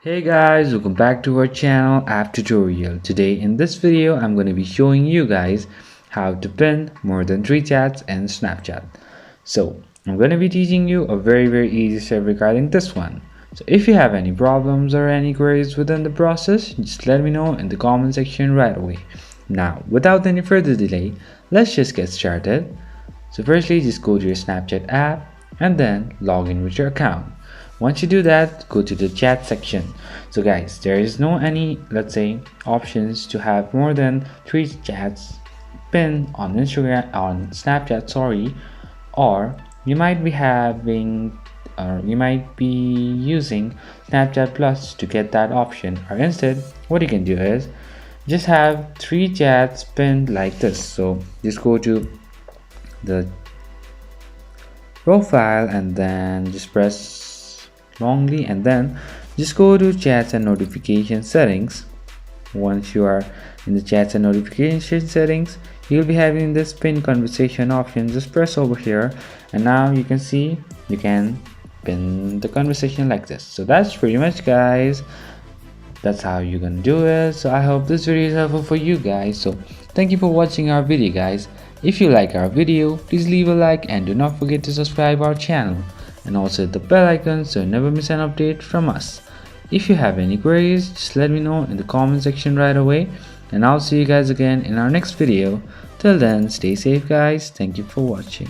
Hey guys, welcome back to our channel app tutorial. Today in this video I'm going to be showing you guys how to pin more than 3 chats in Snapchat. So I'm going to be teaching you a very easy step regarding this one. So if you have any problems or any queries within the process, just let me know in the comment section right away. Now without any further delay, let's just get started. So firstly, just go to your Snapchat app and then log in with your account. Once you do that, go to the chat section. So guys, there is no any, let's say, options to have more than 3 chats pinned on Snapchat, sorry, or you might be having or you might be using Snapchat Plus to get that option, or instead what you can do is just have 3 chats pinned like this. So just go to the profile and then just press wrongly and then just go to chats and notification settings. Once you are in the chats and notification settings, you'll be having this pin conversation option. Just press over here and now you can see you can pin the conversation like this. So that's pretty much, guys. That's how you're gonna do it. So I hope this video is helpful for you guys. So thank you for watching our video, guys. If you like our video, please leave a like and do not forget to subscribe our channel and also hit the bell icon so you never miss an update from us. If you have any queries, just let me know in the comment section right away, and I'll see you guys again in our next video. Till then, stay safe guys. Thank you for watching.